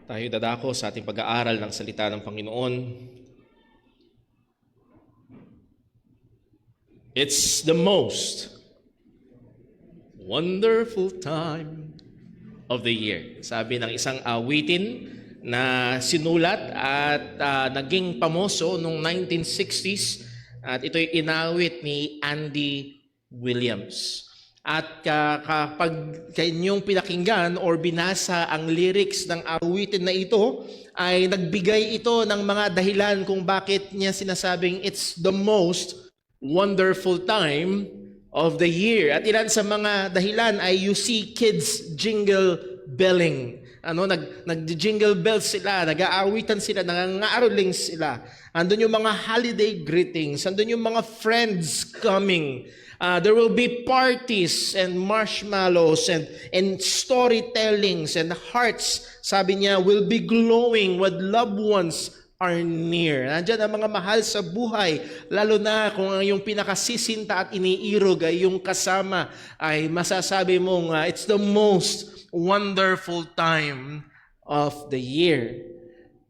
Tayo dadako sa ating pag-aaral ng salita ng Panginoon. It's the most wonderful time of the year. Sabi ng isang awitin na sinulat at naging pamoso noong 1960s. At ito'y inawit ni Andy Williams. At kapag kanyong pinakinggan or binasa ang lyrics ng awitin na ito, ay nagbigay ito ng mga dahilan kung bakit niya sinasabing it's the most wonderful time of the year. At ilan sa mga dahilan ay you see kids jingle belling. Nag-jingle bells sila, nag-aawitan sila, nangangaroling sila. Andun yung mga holiday greetings, andun yung mga friends coming. There will be parties and marshmallows and storytellings and hearts, sabi niya, will be glowing when loved ones are near. Nandiyan ang mga mahal sa buhay, lalo na kung yung pinakasisinta at iniirog ay yung kasama, ay masasabi mong it's the most wonderful time of the year.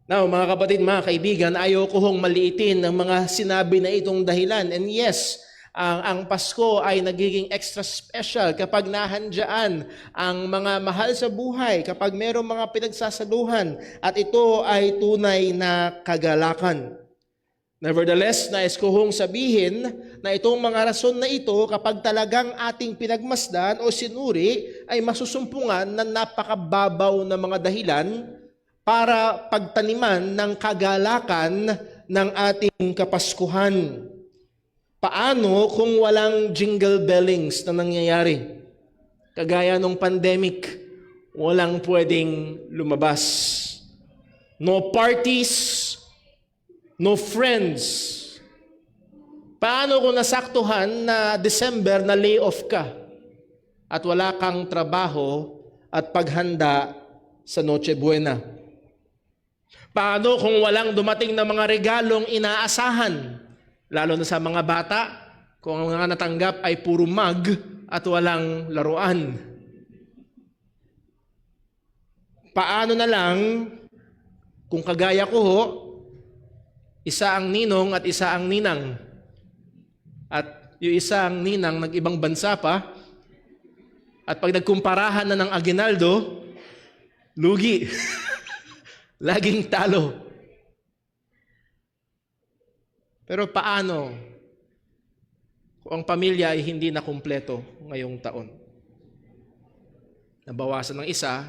Now, mga kapatid, mga kaibigan, ayaw ko hong maliitin ang mga sinabi na itong dahilan. And yes, ang Pasko ay nagiging extra special kapag nahandyan ang mga mahal sa buhay, kapag mayroong mga pinagsasaluhan at ito ay tunay na kagalakan. Nevertheless, nais ko hong sabihin na itong mga rason na ito, kapag talagang ating pinagmasdan o sinuri, ay masusumpungan na napakababaw na mga dahilan para pagtaniman ng kagalakan ng ating Kapaskuhan. Paano kung walang jingle bellings na nangyayari? Kagaya nung pandemic, walang pwedeng lumabas. No parties, no friends. Paano kung nasaktuhan na December na layoff ka at wala kang trabaho at paghanda sa Noche Buena? Paano kung walang dumating na mga regalong inaasahan? Lalo na sa mga bata, kung ang mga natanggap ay puro mug at walang laruan. Paano na lang kung kagaya ko ho, isa ang ninong at isa ang ninang. At yung isa ang ninang nag-ibang bansa pa, at pag nagkumparahan na ng aginaldo, lugi. Laging talo. Pero paano kung ang pamilya ay hindi na kumpleto ngayong taon? Nabawasan ng isa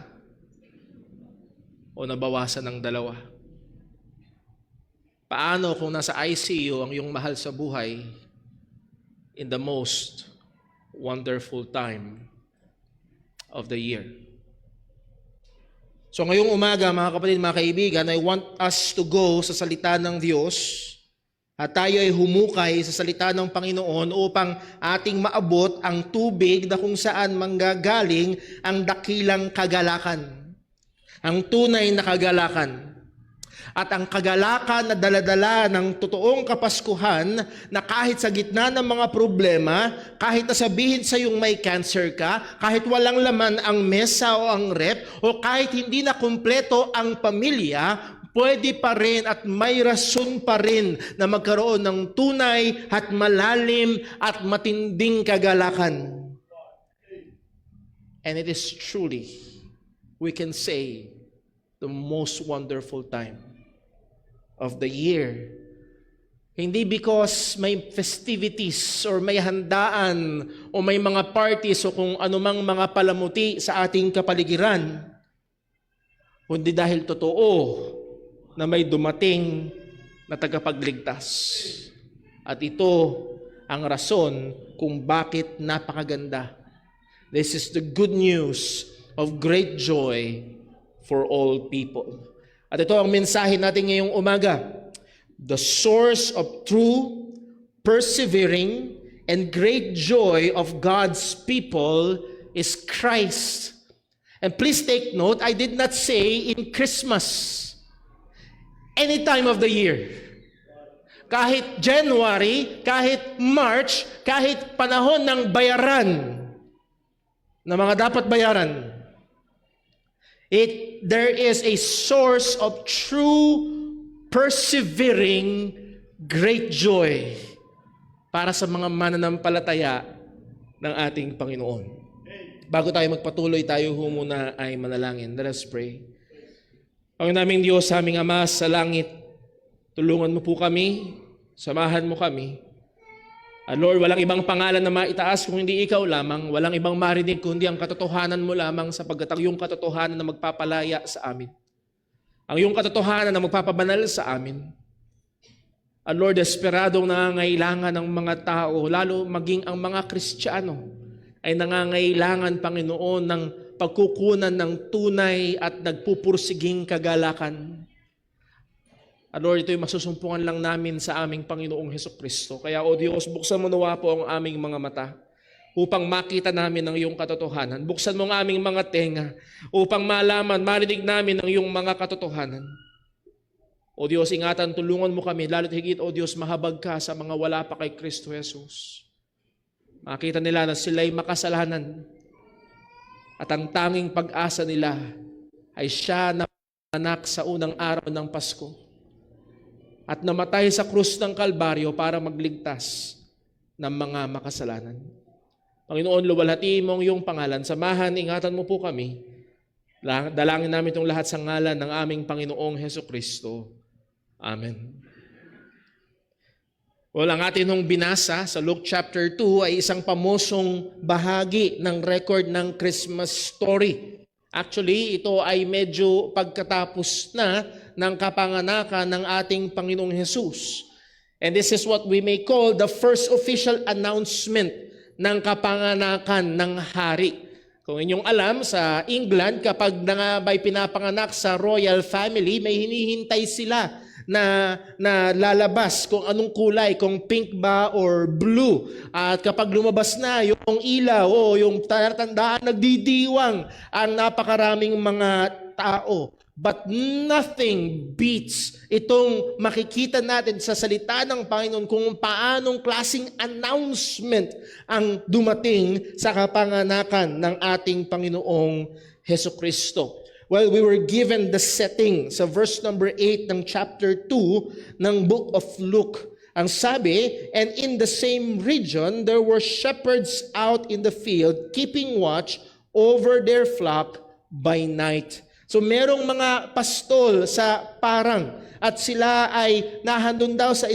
o nabawasan ng dalawa? Paano kung nasa ICU ang iyong mahal sa buhay in the most wonderful time of the year? So ngayong umaga, mga kapatid, mga kaibigan, I want us to go sa salita ng Diyos at tayo ay humukay sa salita ng Panginoon upang ating maabot ang tubig na kung saan manggagaling ang dakilang kagalakan. Ang tunay na kagalakan. At ang kagalakan na daladala ng totoong Kapaskuhan na kahit sa gitna ng mga problema, kahit na sabihin sa iyong may cancer ka, kahit walang laman ang mesa o ang rep, o kahit hindi na kumpleto ang pamilya, pwede pa rin at may rason pa rin na magkaroon ng tunay at malalim at matinding kagalakan. And it is truly, we can say, the most wonderful time of the year. Hindi because may festivities or may handaan o may mga parties o kung anumang mga palamuti sa ating kapaligiran, kundi dahil totoo na may dumating na tagapagligtas. At ito ang rason kung bakit napakaganda. This is the good news of great joy for all people. At ito ang mensahe natin ngayong umaga. The source of true, persevering, and great joy of God's people is Christ. And please take note, I did not say in Christmas. Any time of the year. Kahit January, kahit March, kahit panahon ng bayaran na mga dapat bayaran. There is a source of true, persevering, great joy para sa mga mananampalataya ng ating Panginoon. Bago tayo magpatuloy, tayo muna ay manalangin. Let us pray. Panginoon naming Diyos, aming Ama sa langit, tulungan mo po kami, samahan mo kami. Lord, walang ibang pangalan na maitaas kung hindi ikaw lamang, walang ibang marinig kundi ang katotohanan mo lamang sapagkat ang iyong katotohanan na magpapalaya sa amin. Ang iyong katotohanan na magpapabanal sa amin. Lord, desperadong nangangailangan ng mga tao, lalo maging ang mga Kristiyano, ay nangangailangan, Panginoon, ng pagkukunan ng tunay at nagpupursiging kagalakan. Lord, ito'y masusumpungan lang namin sa aming Panginoong Hesukristo. Kaya, O Diyos, buksan mo nawa po ang aming mga mata upang makita namin ang iyong katotohanan. Buksan mo ang aming mga tenga upang malaman, marinig namin ang iyong mga katotohanan. O Diyos, ingatan, tulungan mo kami, lalo't higit, O Diyos, mahabag ka sa mga wala pa kay Kristo Jesus. Makita nila na sila'y makasalanan at ang tanging pag-asa nila ay siya na anak sa unang araw ng Pasko at namatay sa krus ng Kalbaryo para magligtas ng mga makasalanan. Panginoon, luwalhati mo ang iyong pangalan. Samahan, ingatan mo po kami. Dalangin namin itong lahat sa ngalan ng aming Panginoong Hesukristo. Amen. Well, ang atin nung binasa sa Luke chapter 2 ay isang pamosong bahagi ng record ng Christmas story. Actually, ito ay medyo pagkatapos na ng kapanganakan ng ating Panginoong Jesus. And this is what we may call the first official announcement ng kapanganakan ng hari. Kung inyong alam, sa England, kapag may pinapanganak sa royal family, may hinihintay sila na lalabas kung anong kulay, kung pink ba or blue. At kapag lumabas na yung ilaw o yung tandaan, nagdidiwang ang napakaraming mga tao. But nothing beats itong makikita natin sa salita ng Panginoon kung paanong klaseng announcement ang dumating sa kapanganakan ng ating Panginoong Hesukristo. Well, we were given the setting sa verse number 8 ng chapter 2 ng book of Luke. Ang sabi, and in the same region, there were shepherds out in the field, keeping watch over their flock by night. So merong mga pastol sa parang at sila ay nahandun daw sa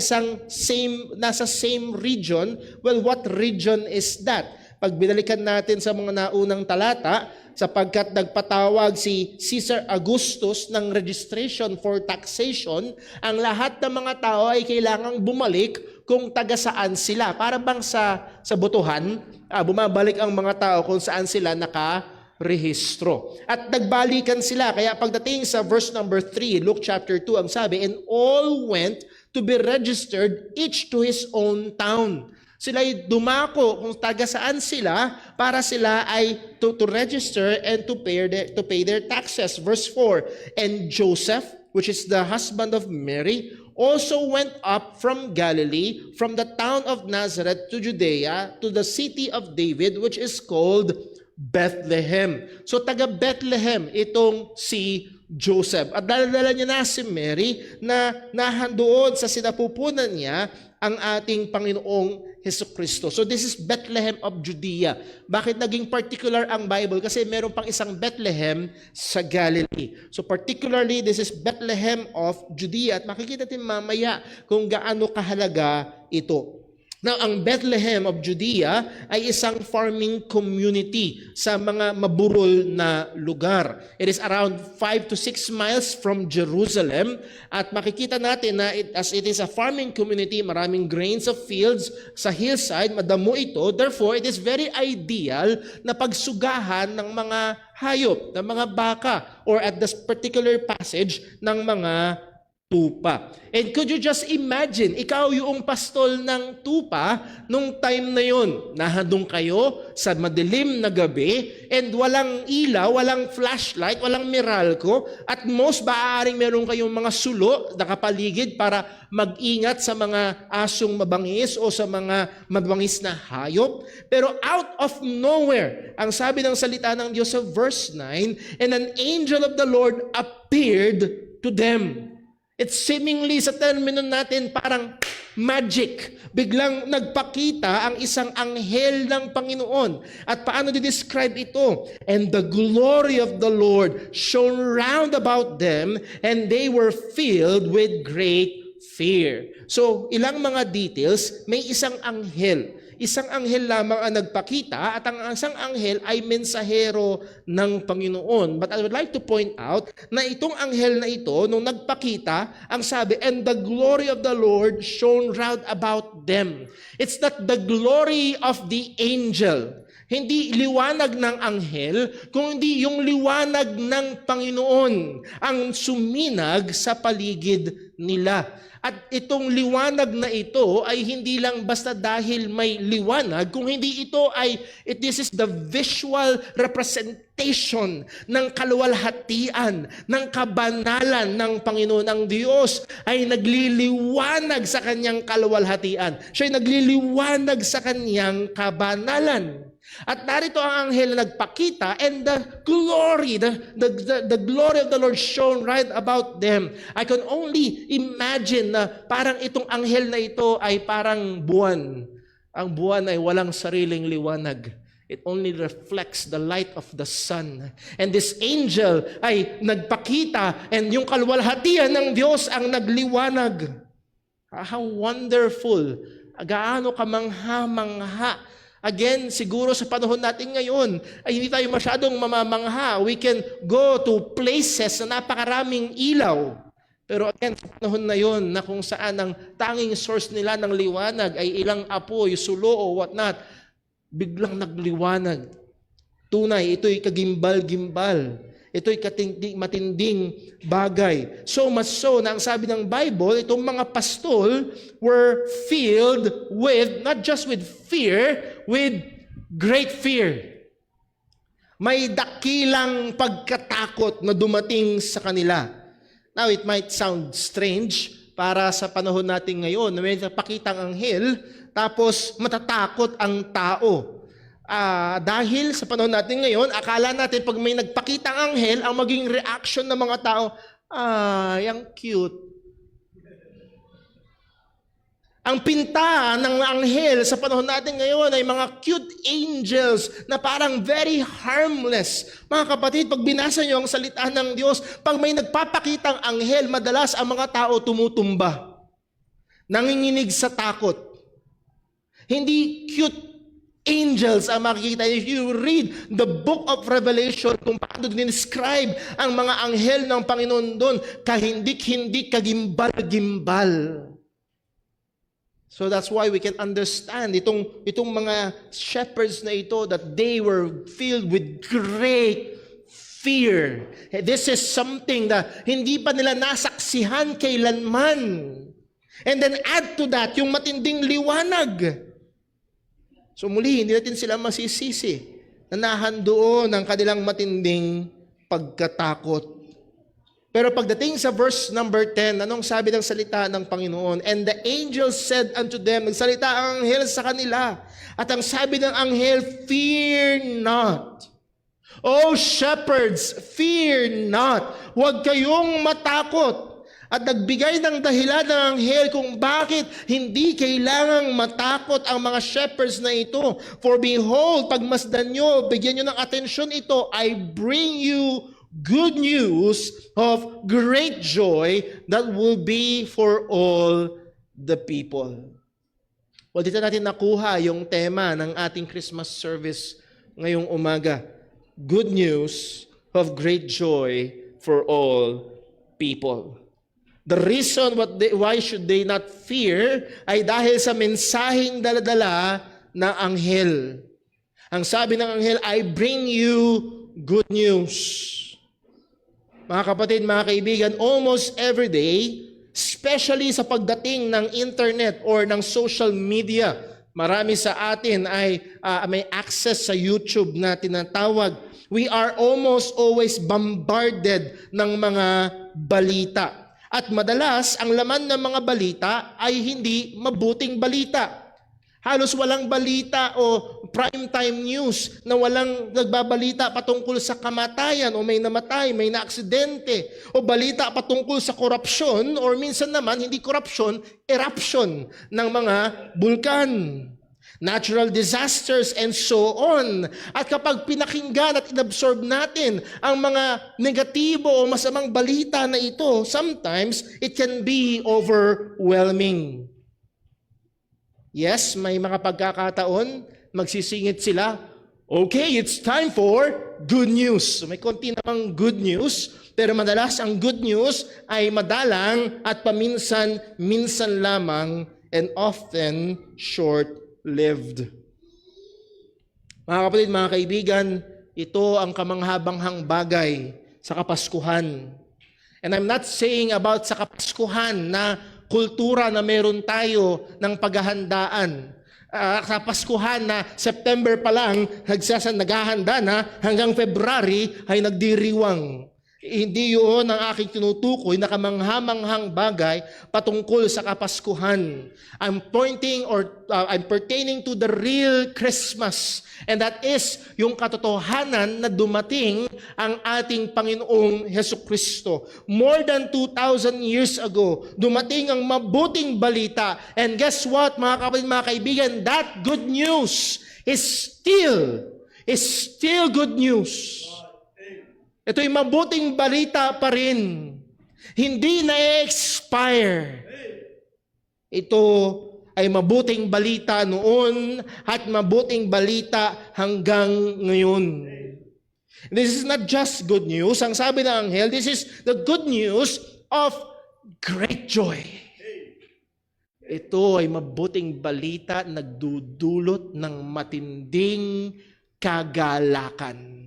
nasa same region. Well, what region is that? Pag binalikan natin sa mga naunang talata, sapagkat nagpatawag si Caesar Augustus ng registration for taxation, ang lahat ng mga tao ay kailangang bumalik kung taga saan sila. Para bang sa botohan, bumabalik ang mga tao kung saan sila nakarehistro. At nagbalikan sila, kaya pagdating sa verse number 3, Luke chapter 2, ang sabi, and all went to be registered, each to his own town. Sila'y dumako kung taga saan sila para sila ay to register and to pay their taxes. Verse 4, and Joseph, which is the husband of Mary, also went up from Galilee, from the town of Nazareth to Judea, to the city of David, which is called Bethlehem. So taga Bethlehem itong si Joseph. At dala-dala niya na si Mary na nahandoon sa sinapupunan niya ang ating Panginoong Hesukristo. So this is Bethlehem of Judea. Bakit naging particular ang Bible? Kasi meron pang isang Bethlehem sa Galilee. So particularly, this is Bethlehem of Judea. At makikita natin mamaya kung gaano kahalaga ito. Now, ang Bethlehem of Judea ay isang farming community sa mga maburol na lugar. It is around 5 to 6 miles from Jerusalem. At makikita natin na as it is a farming community, maraming grains of fields sa hillside, madamo ito. Therefore, it is very ideal na pagsugahan ng mga hayop, ng mga baka, or at this particular passage, ng mga tupa. And could you just imagine, ikaw yung pastol ng tupa nung time na yon. Nahadong kayo sa madilim na gabi and walang ilaw, walang flashlight, walang Meralco, at most maaaring meron kayong mga sulo nakapaligid para mag-ingat sa mga asong mabangis o sa mga mabangis na hayop. Pero out of nowhere, ang sabi ng salita ng Diyos sa verse 9, and an angel of the Lord appeared to them. It's seemingly sa termino natin parang magic. Biglang nagpakita ang isang anghel ng Panginoon. At paano di-describe ito? And the glory of the Lord shone round about them, and they were filled with great fear. So, ilang mga details, may isang anghel. Isang anghel lamang ang nagpakita at ang isang anghel ay mensahero ng Panginoon. But I would like to point out na itong anghel na ito, nung nagpakita, ang sabi, and the glory of the Lord shone round about them. It's not the glory of the angel. Hindi liwanag ng anghel, kundi yung liwanag ng Panginoon ang suminag sa paligid nila. At itong liwanag na ito ay hindi lang basta dahil may liwanag, kung hindi ito ay, this is the visual representation ng kaluwalhatian, ng kabanalan ng Panginoon. Ang Diyos ay nagliliwanag sa kanyang kaluwalhatian. Siya ay nagliliwanag sa kanyang kabanalan. At narito ang anghel na nagpakita, and the glory of the Lord shone right about them. I can only imagine na parang itong anghel na ito ay parang buwan. Ang buwan ay walang sariling liwanag. It only reflects the light of the sun. And this angel ay nagpakita, and yung kaluwalhatian ng Diyos ang nagliwanag. How wonderful! Gaano kamangha-mangha. Again, siguro sa panahon natin ngayon, ay hindi tayo masyadong mamamangha. We can go to places na napakaraming ilaw. Pero again, sa panahon na yon na kung saan ang tanging source nila ng liwanag ay ilang apoy, sulo o whatnot, biglang nagliwanag. Tunay, ito'y kagimbal-gimbal. Ito'y matinding bagay. So much so na ang sabi ng Bible, itong mga pastol were filled with, not just with fear, with great fear. May dakilang pagkatakot na dumating sa kanila. Now, it might sound strange para sa panahon natin ngayon na may napakitang anghel, tapos matatakot ang tao. Dahil sa panahon natin ngayon, akala natin pag may nagpakitang anghel, ang maging reaction ng mga tao, yang cute. Ang pinta ng anghel sa panahon natin ngayon ay mga cute angels na parang very harmless. Mga kapatid, pag binasa nyo ang salita ng Diyos, pag may nagpapakitang anghel, madalas ang mga tao tumutumba. Nanginginig sa takot. Hindi cute angels ang makikita. If you read the book of Revelation, kung paano dinescribe ang mga anghel ng Panginoon doon, kahindik-hindik, kagimbal-gimbal. So that's why we can understand itong mga shepherds na ito, that they were filled with great fear. This is something that hindi pa nila nasaksihan kailanman. And then add to that, yung matinding liwanag. So muli, hindi natin sila masisisi na nahandoon ang kanilang matinding pagkatakot. Pero pagdating sa verse number 10, anong sabi ng salita ng Panginoon? And the angel said unto them, nagsalita ang anghel sa kanila. At ang sabi ng anghel, fear not. O shepherds, fear not. Huwag kayong matakot. At nagbigay ng dahilan ng anghel kung bakit hindi kailangang matakot ang mga shepherds na ito. For behold, pagmasdan nyo, bigyan nyo ng atensyon ito, I bring you good news of great joy that will be for all the people. Well, dito natin nakuha yung tema ng ating Christmas service ngayong umaga. Good news of great joy for all people. The reason why should they not fear ay dahil sa mensaheng daladala ng anghel. Ang sabi ng anghel, I bring you good news. Mga kapatid, mga kaibigan, almost every day, especially sa pagdating ng internet or ng social media. Marami sa atin ay may access sa YouTube na tinatawag. We are almost always bombarded ng mga balita. At madalas, ang laman ng mga balita ay hindi mabuting balita. Halos walang balita o primetime news na walang nagbabalita patungkol sa kamatayan o may namatay, may naaksidente, o balita patungkol sa korupsyon or minsan naman hindi korupsyon, eruption ng mga bulkan, natural disasters, and so on. At kapag pinakinggan at inabsorb natin ang mga negatibo o masamang balita na ito, sometimes it can be overwhelming. Yes, may mga pagkakataon, magsisingit sila, okay, it's time for good news. So may konti namang good news, pero madalas ang good news ay madalang at paminsan-minsan lamang and often short-lived. Mga kapatid, mga kaibigan, ito ang kamanghabanghang bagay sa Kapaskuhan. And I'm not saying about sa Kapaskuhan na kultura na meron tayo ng paghahandaan. Sa Paskuhan na September pa lang, naghahanda na, hanggang February ay nagdiriwang. Hindi yun ang aking tinutukoy na kamanghamanghang bagay patungkol sa Kapaskuhan. I'm pertaining to the real Christmas. And that is yung katotohanan na dumating ang ating Panginoong Hesukristo. More than 2,000 years ago, dumating ang mabuting balita. And guess what, mga kapatid, mga kaibigan, that good news is still good news. Ito'y mabuting balita pa rin. Hindi na-expire. Ito ay mabuting balita noon at mabuting balita hanggang ngayon. This is not just good news. Ang sabi ng anghel, this is the good news of great joy. Ito ay mabuting balita, nagdudulot ng matinding kagalakan.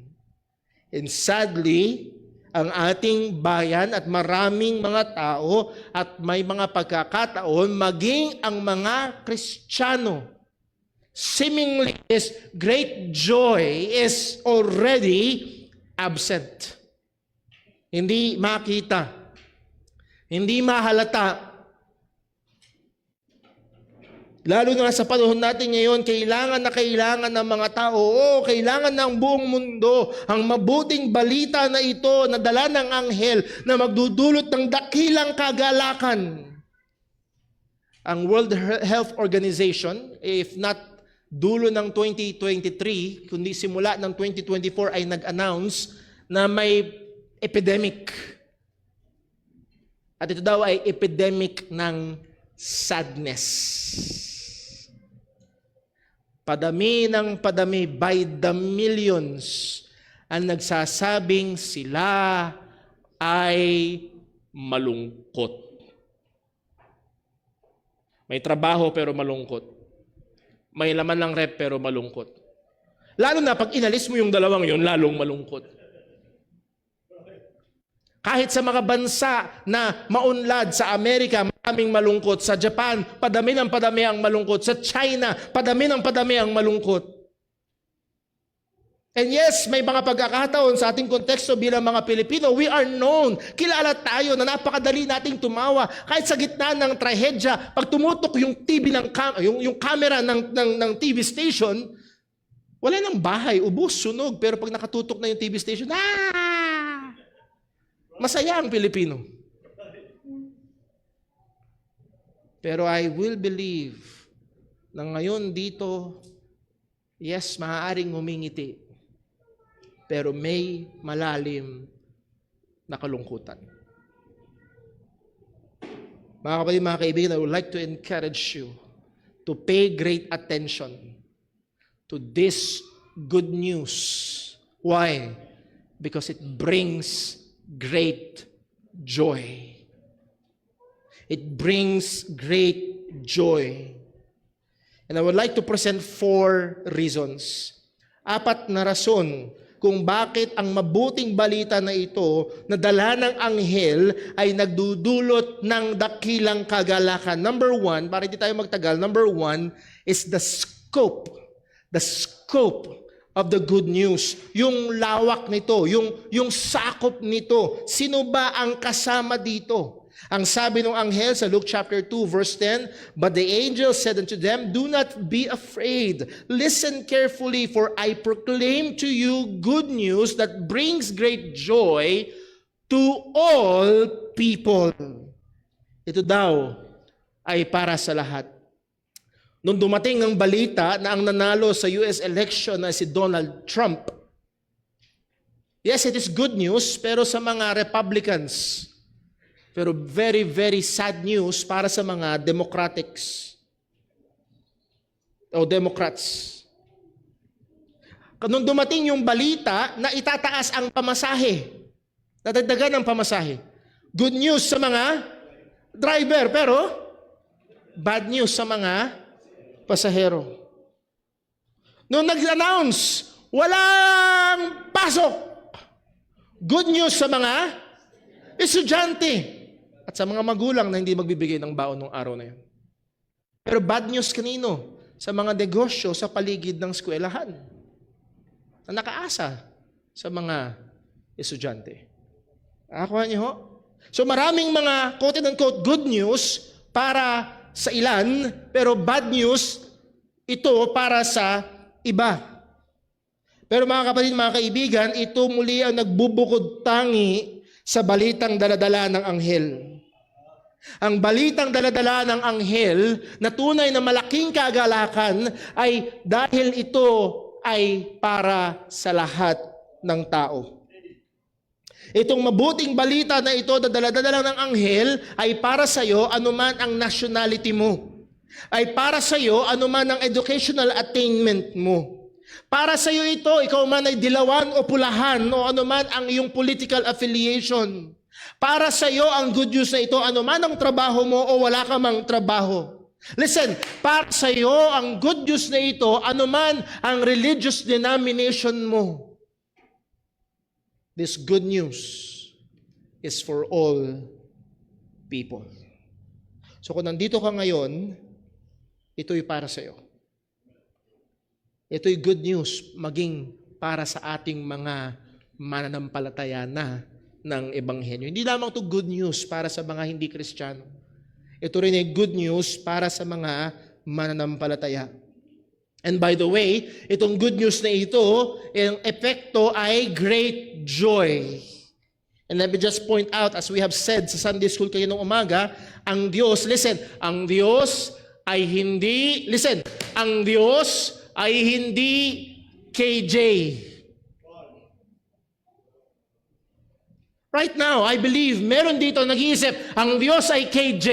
And sadly, ang ating bayan at maraming mga tao at may mga pagkakataon, maging ang mga Kristiyano, seemingly this great joy is already absent. Hindi makita, hindi mahalata. Lalo na sa panahon natin ngayon, kailangan ng mga tao, kailangan ng buong mundo ang mabuting balita na ito na dala ng anghel na magdudulot ng dakilang kagalakan. Ang World Health Organization, if not dulo ng 2023, kundi simula ng 2024 ay nag-announce na may epidemic. At ito daw ay epidemic ng sadness. Padami ng padami, by the millions, ang nagsasabing sila ay malungkot. May trabaho pero malungkot. May laman ng rep pero malungkot. Lalo na pag inalis mo yung dalawang yun, lalong malungkot. Kahit sa mga bansa na maunlad sa Amerika, maraming malungkot. Sa Japan, padami ng padami ang malungkot. Sa China, padami ng padami ang malungkot. And yes, may mga pagkakataon sa ating konteksto bilang mga Pilipino, we are known. Kilala tayo na napakadali nating tumawa. Kahit sa gitna ng trahedya, pag tumutok yung TV yung camera ng TV station, wala nang bahay, ubos, sunog. Pero pag nakatutok na yung TV station, masaya ang Pilipino. Pero I will believe na ngayon dito, yes, maaaring humingiti, pero may malalim na kalungkutan. Mga kapatid, mga kaibigan, I would like to encourage you to pay great attention to this good news. Why? Because it brings great joy. It brings great joy. And I would like to present 4 reasons. 4 na rason kung bakit ang mabuting balita na ito na dala ng anghel ay nagdudulot ng dakilang kagalakan. Number one, para hindi tayo magtagal, number one is the scope of the good news. Yung lawak nito, yung sakop nito. Sino ba ang kasama dito? Ang sabi ng anghel sa Luke chapter 2 verse 10, "But the angel said unto them, Do not be afraid. Listen carefully, for I proclaim to you good news that brings great joy to all people." Ito daw ay para sa lahat. Nung dumating ang balita na ang nanalo sa US election na si Donald Trump, yes, it is good news, pero sa mga Republicans, pero very, very sad news para sa mga Democrats. Nung dumating yung balita na itataas ang pamasahe, natagdagan ang pamasahe. Good news sa mga driver, pero bad news sa mga pasahero. Nung nag-announce, walang pasok. Good news sa mga estudyante. At sa mga magulang na hindi magbibigay ng baon ng araw na yun. Pero bad news kanino? Sa mga negosyo sa paligid ng eskwelahan na nakaasa sa mga estudyante. Nakakuha niyo ho? So maraming mga quote-unquote good news para sa ilan, pero bad news ito para sa iba. Pero mga kapatid, mga kaibigan, ito muli ang nagbubukod tangi sa balitang daladala ng anghel. Ang balitang daladala ng anghel na tunay na malaking kagalakan ay dahil ito ay para sa lahat ng tao. Itong mabuting balita na ito na daladala ng anghel ay para sa iyo anuman ang nationality mo. Ay para sa iyo anuman ang educational attainment mo. Para sa iyo ito, ikaw man ay dilawan o pulahan o anuman ang iyong political affiliation. Para sa iyo ang good news na ito, anuman ang trabaho mo o wala ka mang trabaho. Listen, para sa iyo ang good news na ito, anuman ang religious denomination mo. This good news is for all people. So kung nandito ka ngayon, ito'y para sa iyo. Ito'y good news maging para sa ating mga mananampalataya na ng Ebanghelyo. Hindi lamang ito good news para sa mga hindi Kristiyano. Ito rin ay good news para sa mga mananampalataya. And by the way, itong good news na ito, ang epekto ay great joy. And let me just point out, as we have said sa Sunday school kayo nung umaga, ang Diyos, listen, ang Diyos ay hindi, listen, ang Diyos ay hindi KJ. Right now, I believe, meron dito nag-iisip, ang Diyos ay KJ.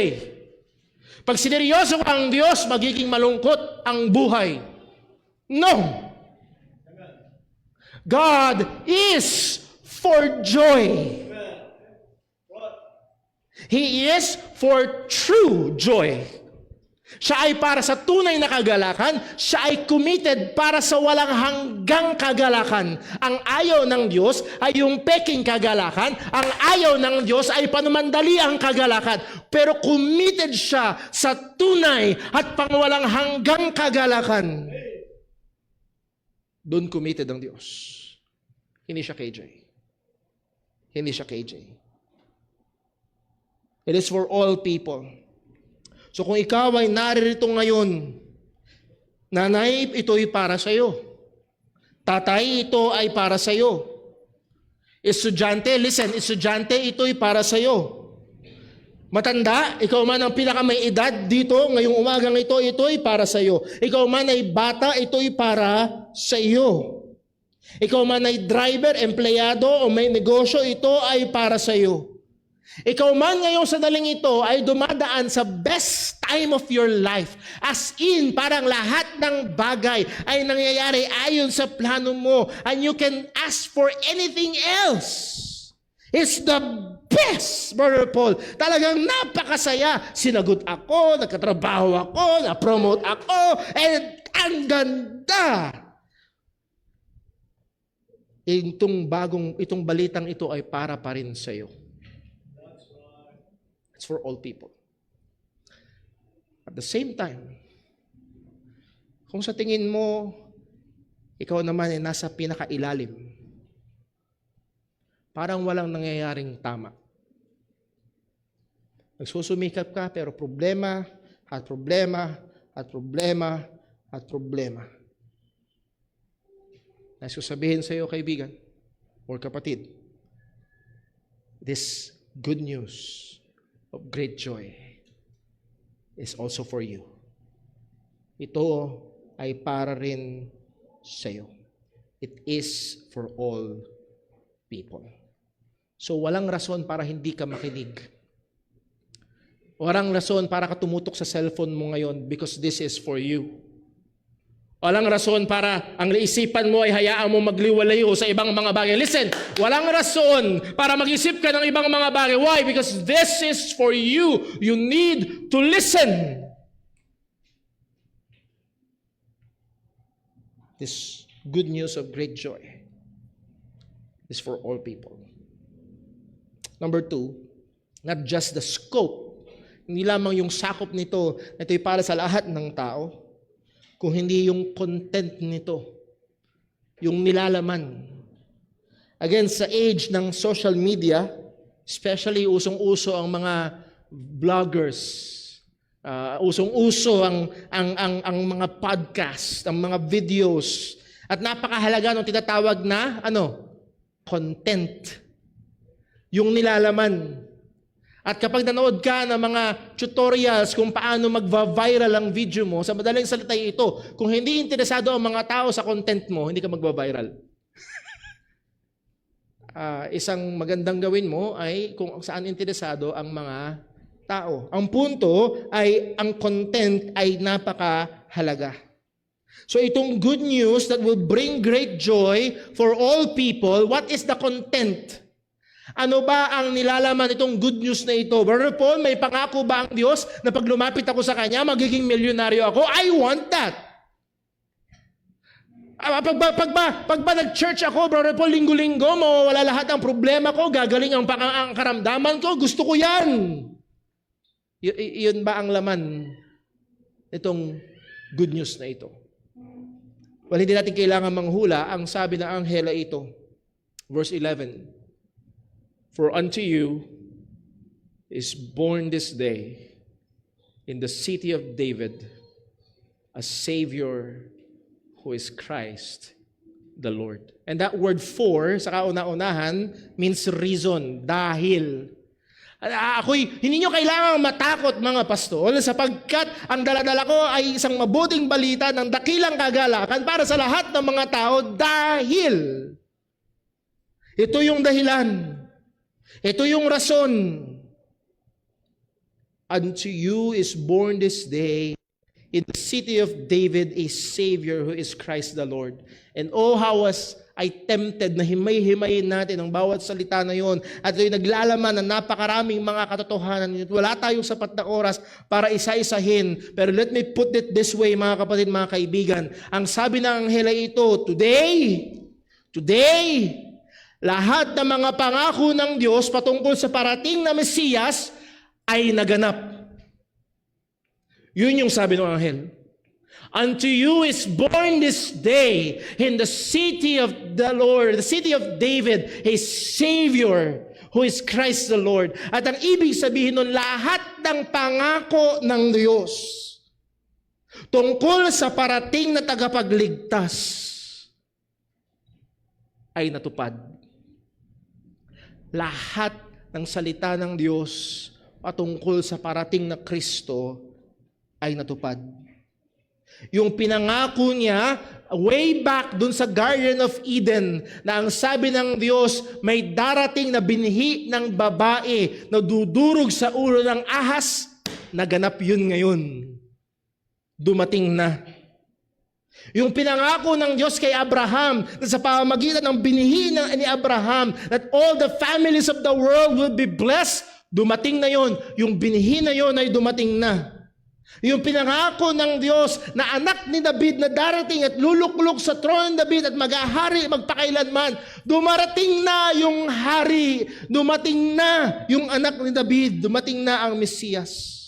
Pag sineryoso ko ang Diyos, magiging malungkot ang buhay. No! God is for joy. He is for true joy. Siya ay para sa tunay na kagalakan, siya ay committed para sa walang hanggang kagalakan. Ang ayaw ng Diyos ay yung peking kagalakan, ang ayaw ng Diyos ay panumandali ang kagalakan. Pero committed siya sa tunay at pangwalang hanggang kagalakan. Doon committed ang Diyos. Hindi siya KJ. Hindi siya KJ. It is for all people. So kung ikaw ay naririto ngayon, nanay, ito'y para sa iyo. Tatay, ito ay para sa iyo. Estudyante, listen, estudyante, ito'y para sa iyo. Matanda, ikaw man ang pinakamay edad dito, ngayong umagang ito'y para sa iyo. Ikaw man ay bata, ito'y para sa iyo. Ikaw man ay driver, empleyado o may negosyo, ito ay para sa iyo. Ikaw man ngayong sandaling ito ay dumadaan sa best time of your life. As in, parang lahat ng bagay ay nangyayari ayon sa plano mo. And you can ask for anything else. It's the best, Brother Paul. Talagang napakasaya. Sinagot ako, nagkatrabaho ako, na-promote ako, and ang ganda. itong balitang ito ay para pa rin sa iyo. It's for all people. At the same time, kung sa tingin mo, ikaw naman ay nasa pinakailalim, parang walang nangyayaring tama. Nagsusumikap ka, pero problema, at problema, at problema, at problema. Nais ko sabihin sa iyo, kaibigan, or kapatid, this good news of great joy is also for you. Ito ay para rin sa iyo. It is for all people. So walang rason para hindi ka makinig. Walang rason para ka tumutok sa cellphone mo ngayon because this is for you. Walang rason para ang isipan mo ay hayaan mo magliwalayo sa ibang mga bagay. Listen, walang rason para mag-isip ka ng ibang mga bagay. Why? Because this is for you. You need to listen. This good news of great joy is for all people. Number 2, not just the scope. Hindi lamang yung sakop nito, na ito'y para sa lahat ng tao, kung hindi yung content nito, yung nilalaman. Again, sa age ng social media, especially usong-uso ang mga vloggers, usong-uso ang mga podcast, ang mga videos, at napakahalaga ng tinatawag na content. Yung nilalaman. At kapag nanood ka ng mga tutorials kung paano magva-viral ang video mo, sa madaling salita ito, kung hindi interesado ang mga tao sa content mo, hindi ka magva-viral. Isang magandang gawin mo ay kung saan interesado ang mga tao. Ang punto ay ang content ay napakahalaga. So itong good news that will bring great joy for all people, what is the content? Ano ba ang nilalaman itong good news na ito? Brother Paul, may pangako ba ang Diyos na pag lumapit ako sa Kanya, magiging milyonaryo ako? I want that. Pag ba nag-church ako, Brother Paul, linggo-linggo, mawawala lahat ang problema ko, gagaling ang karamdaman ko, gusto ko yan. Yun ba ang laman itong good news na ito? Well, hindi natin kailangan manghula. Ang sabi ng anghel ay ito. Verse 11. For unto you is born this day in the city of David a Savior who is Christ the Lord. And that word for, sa kauna-unahan, means reason, dahil. Hindi nyo kailangan matakot mga pastol sapagkat ang daladala ko ay isang mabuting balita ng dakilang kagalakan para sa lahat ng mga tao dahil. Ito yung dahilan. Ito yung rason. Unto you is born this day in the city of David a Savior who is Christ the Lord. And oh, how was I tempted na himay-himayin natin ang bawat salita na yon at ito'y naglalaman ng napakaraming mga katotohanan. Wala tayong sapat na oras para isa-isahin. Pero let me put it this way, mga kapatid, mga kaibigan. Ang sabi ng anghel ay ito, Today, lahat ng mga pangako ng Diyos patungkol sa parating na Mesiyas ay naganap. Yun yung sabi ng anghel. Unto you is born this day in the city of the Lord, the city of David, a Savior who is Christ the Lord. At ang ibig sabihin nun, lahat ng pangako ng Diyos tungkol sa parating na tagapagligtas ay natupad. Lahat ng salita ng Diyos patungkol sa parating na Kristo ay natupad. Yung pinangako niya way back dun sa Garden of Eden na ang sabi ng Diyos may darating na binhi ng babae na dudurog sa ulo ng ahas, naganap yun ngayon. Dumating na. Yung pinangako ng Diyos kay Abraham na sa pamamagitan ng binhi ni Abraham that all the families of the world will be blessed, dumating na yon. Yung binhi na yon ay dumating na. Yung pinangako ng Diyos na anak ni David na darating at luluklok sa trono ng David at maghahari magpakailanman. Dumarating na yung hari. Dumating na yung anak ni David. Dumating na ang Mesiyas.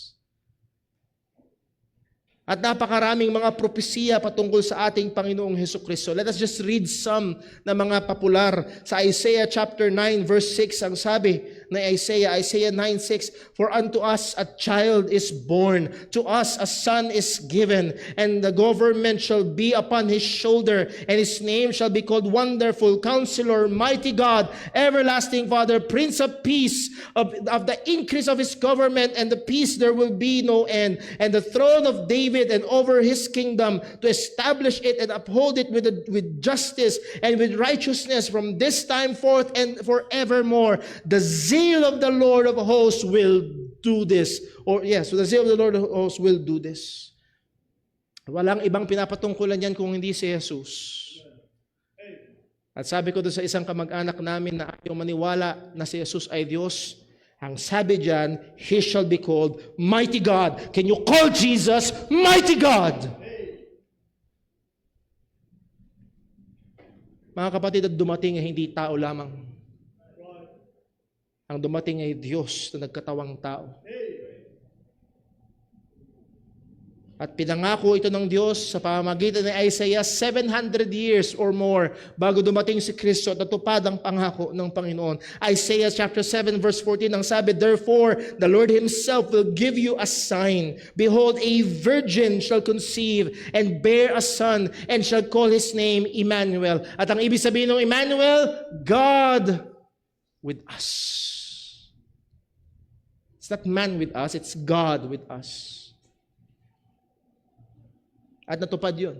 At napakaraming mga propesiya patungkol sa ating Panginoong Hesukristo. Let us just read some na mga popular. Sa Isaiah chapter 9 verse 6, ang sabi na Isaiah 9:6, "For unto us a child is born, to us a son is given, and the government shall be upon his shoulder, and his name shall be called Wonderful, Counselor, Mighty God, Everlasting Father, Prince of Peace. Of the increase of his government and the peace there will be no end. And the throne of David and over his kingdom, to establish it and uphold it with justice and with righteousness from this time forth and forevermore. The zeal of the Lord of hosts will do this." So the zeal of the Lord of hosts will do this. Walang ibang pinapatungkulan yan kung hindi si Jesus. At sabi ko doon sa isang kamag-anak namin na ayaw maniwala na si Jesus ay Diyos, ang sabi diyan, He shall be called Mighty God. Can you call Jesus Mighty God? Mga kapatid, at dumating ay hindi tao lamang. Ang dumating ay Diyos na nagkatawang tao. At pinangako ito ng Diyos sa pamamagitan ni Isaiah 700 years or more bago dumating si Kristo at natupad ang pangako ng Panginoon. Isaiah chapter 7 verse 14 ang sabi, "Therefore the Lord Himself will give you a sign. Behold, a virgin shall conceive and bear a son and shall call his name Emmanuel." At ang ibig sabihin ng Emmanuel, God with us. It's not man with us, it's God with us. At natupad yun.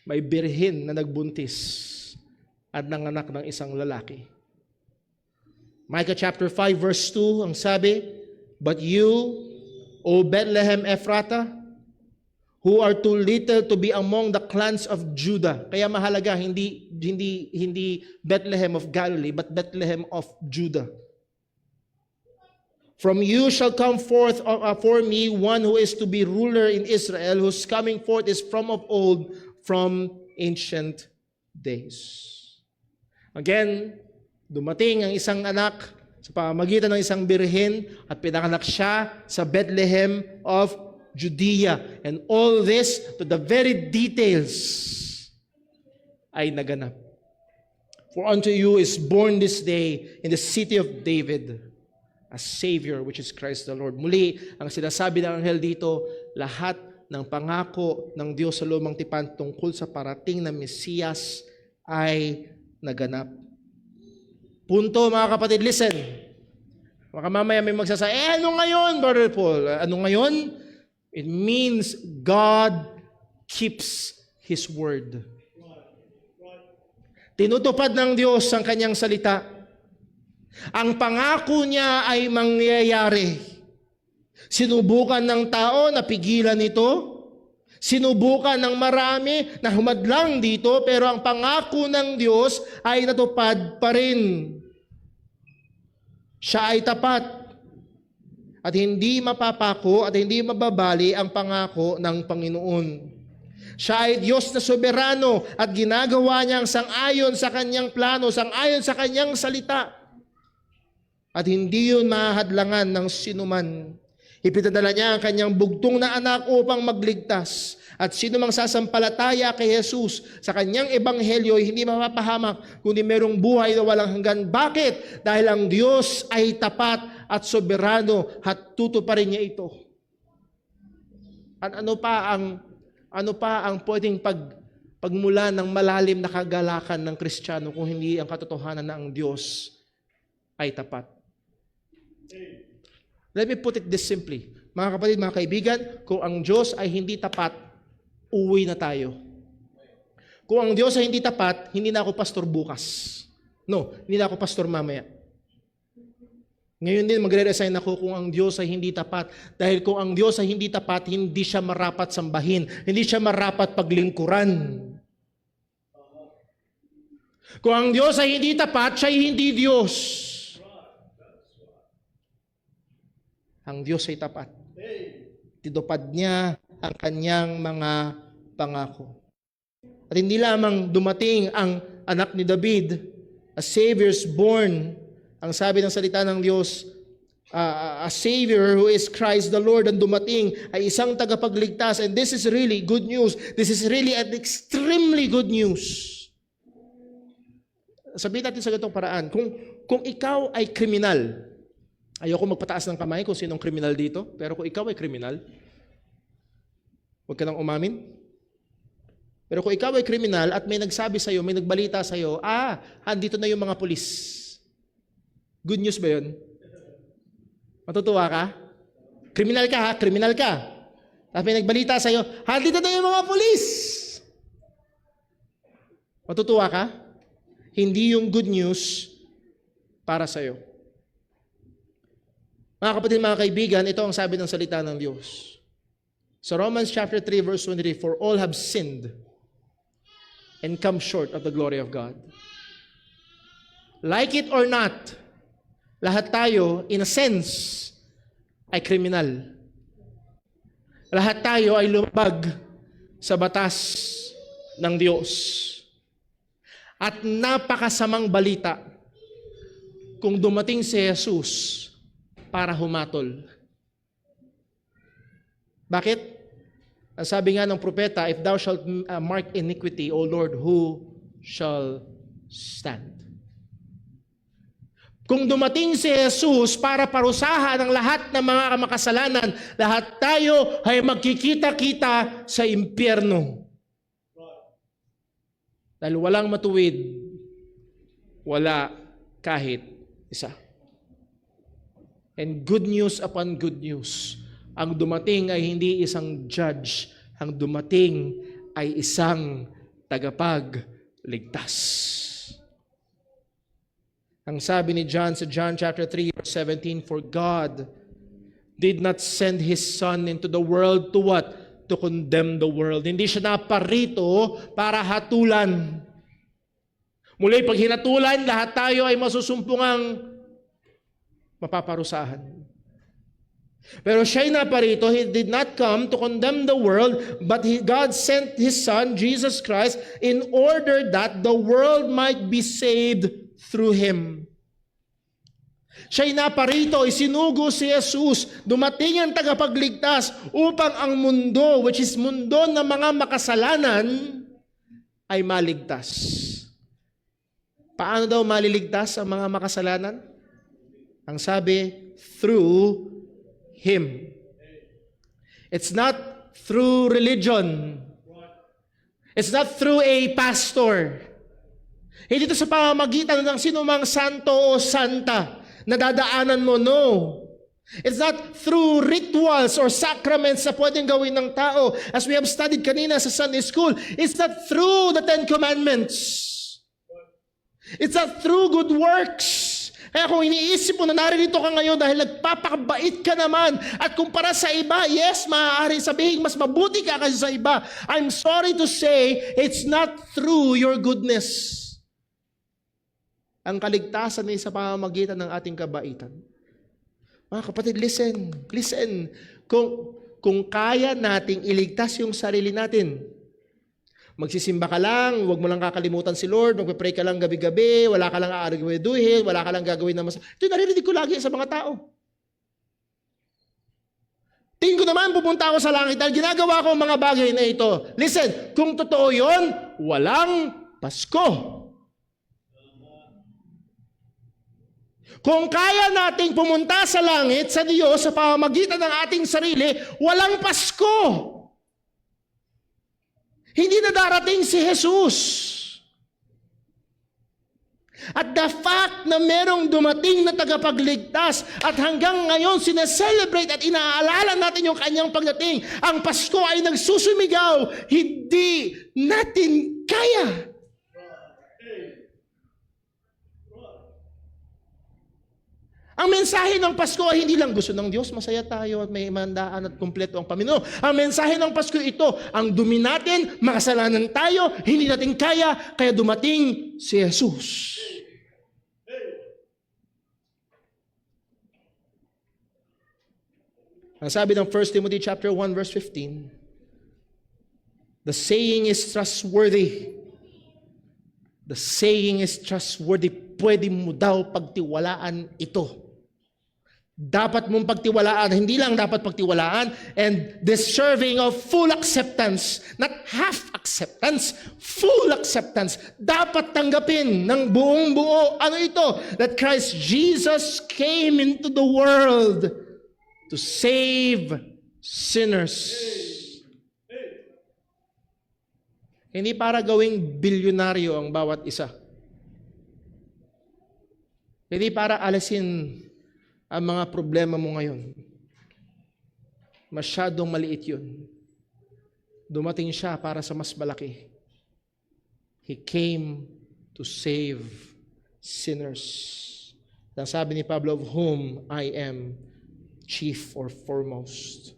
May birhen na nagbuntis at nanganak ng isang lalaki. Micah chapter 5 verse 2, ang sabi, "But you, O Bethlehem Ephratah, who are too little to be among the clans of Judah." Kaya mahalaga, hindi Bethlehem of Galilee, but Bethlehem of Judah. "From you shall come forth for me one who is to be ruler in Israel, whose coming forth is from of old, from ancient days." Again, dumating ang isang anak sa pamamagitan ng isang birhen at pinanganak siya sa Bethlehem of Judea. And all this, to the very details, ay naganap. "For unto you is born this day in the city of David a Savior, which is Christ the Lord." Muli, ang sinasabi ng anghel dito, lahat ng pangako ng Diyos sa lumang tipan tungkol sa parating na Mesiyas ay naganap. Punto, mga kapatid, listen. Baka mamaya may magsasabi, ano ngayon, Brother Paul? Ano ngayon? It means God keeps His word. Tinutupad ng Diyos ang kanyang salita. Ang pangako niya ay mangyayari. Sinubukan ng tao na pigilan ito. Sinubukan ng marami na humadlang dito, pero ang pangako ng Diyos ay natupad pa rin. Siya ay tapat at hindi mapapako at hindi mababali ang pangako ng Panginoon. Siya ay Diyos na soberano at ginagawa niya ang sang-ayon sa kanyang plano, sang-ayon sa kanyang salita. At hindi yun mahadlangan ng sinuman. Ipinadala niya ang kanyang bugtong na anak upang magligtas. At sino mang sasampalataya kay Jesus sa kanyang ebanghelyo ay hindi mapapahamak, kundi merong buhay na walang hanggan. Bakit? Dahil ang Diyos ay tapat at soberano at tutuparin niya ito. At ano pa ang pwedeng pagmula ng malalim na kagalakan ng Kristiyano kung hindi ang katotohanan na ang Diyos ay tapat? Let me put it this simply. Mga kapatid, mga kaibigan, kung ang Diyos ay hindi tapat, uwi na tayo. Kung ang Diyos ay hindi tapat, hindi na ako pastor bukas. No, hindi na ako pastor mamaya. Ngayon din magre-resign ako kung ang Diyos ay hindi tapat. Dahil kung ang Diyos ay hindi tapat, hindi siya marapat sambahin. Hindi siya marapat paglingkuran. Kung ang Diyos ay hindi tapat, siya ay hindi Diyos. Ang Diyos ay tapat. tinupad niya ang kanyang mga pangako. At hindi lamang dumating ang anak ni David, a Savior's born. Ang sabi ng salita ng Diyos, a Savior who is Christ the Lord ang dumating ay isang tagapagligtas. And this is really good news. This is really an extremely good news. Sabihin natin sa ganitong paraan, kung ikaw ay kriminal, ayoko magpataas ng kamay kung sinong kriminal dito, pero kung ikaw ay kriminal, huwag ka nang umamin. Pero kung ikaw ay kriminal at may nagsabi sa'yo, may nagbalita sa'yo, andito na yung mga pulis. Good news ba yun? Matutuwa ka? Kriminal ka ha? Kriminal ka. At may nagbalita sa'yo, andito na yung mga pulis. Matutuwa ka? Hindi yung good news para sa'yo. Mga kapatid, mga kaibigan, ito ang sabi ng salita ng Diyos. Sa Romans chapter 3 verse 23, for all have sinned and come short of the glory of God. Like it or not, lahat tayo, in a sense, ay kriminal. Lahat tayo ay lumabag sa batas ng Diyos. At napakasamang balita kung dumating si Jesus para humatol. Bakit? Ang sabi nga ng propeta, if thou shalt mark iniquity, O Lord, who shall stand? Kung dumating si Jesus para parusahan ang lahat ng mga makasalanan, lahat tayo ay magkikita-kita sa impyerno. Dahil walang matuwid, wala kahit isa. And good news upon good news. Ang dumating ay hindi isang judge. Ang dumating ay isang tagapagligtas. Ang sabi ni John sa John chapter 3 verse 17, for God did not send His Son into the world to what? To condemn the world. Hindi siya naparito para hatulan. Muli pag hinatulan, lahat tayo ay masusumpungang mapaparusahan. Pero siya'y naparito, He did not come to condemn the world, but God sent His Son, Jesus Christ, in order that the world might be saved through Him. Siya'y naparito, isinugo si Jesus, dumating ang tagapagligtas upang ang mundo, which is mundo ng mga makasalanan, ay maligtas. Paano daw maliligtas ang mga makasalanan? Ang sabi, through Him. It's not through religion. It's not through a pastor. Hindi ito sa pamamagitan ng sinumang santo o santa na dadaanan mo, no. It's not through rituals or sacraments na pwedeng gawin ng tao. As we have studied kanina sa Sunday School, it's not through the Ten Commandments. It's not through good works. Kaya kung iniisip mo na naririto ka ngayon dahil nagpapakabait ka naman at kumpara sa iba, yes, maaari sabihin mas mabuti ka kasi sa iba. I'm sorry to say, it's not through your goodness. Ang kaligtasan ay sa pamamagitan ng ating kabaitan. Mga kapatid, listen. Kung kaya nating iligtas yung sarili natin, magsisimba ka lang, huwag mo lang kakalimutan si Lord, magpe-pray ka lang gabi-gabi, wala ka lang aargawiduhin, wala ka lang gagawin na ito naririnig ko lagi sa mga tao. Tingin ko naman, pupunta ako sa langit dahil ginagawa ko ang mga bagay na ito. Listen, kung totoo yun, walang Pasko. Kung kaya nating pumunta sa langit, sa Diyos, sa pamamagitan ng ating sarili, walang Pasko. Hindi na darating si Jesus. At the fact na merong dumating na tagapagligtas at hanggang ngayon sineselebrate at inaalala natin yung kanyang pagdating, ang Pasko ay nagsusumigaw, hindi natin kaya. Ang mensahe ng Pasko ay hindi lang gusto ng Diyos, masaya tayo at may mandaan at kumpleto ang Panginoon. Ang mensahe ng Pasko ito, ang dumi natin, makasalanan tayo, hindi natin kaya dumating si Jesus. Ang sabi ng 1 Timothy chapter 1 verse 15, the saying is trustworthy. The saying is trustworthy. Pwede mo daw pagtiwalaan ito. Dapat mong pagtiwalaan, hindi lang dapat pagtiwalaan, and deserving of full acceptance, not half acceptance, full acceptance. Dapat tanggapin ng buong buo. Ano ito? That Christ Jesus came into the world to save sinners. Hindi para gawing bilyonaryo ang bawat isa. Hindi para alisin ang mga problema mo ngayon. Masyadong maliit yun. Dumating siya para sa mas malaki. He came to save sinners. Ang sabi ni Pablo, of whom I am chief or foremost.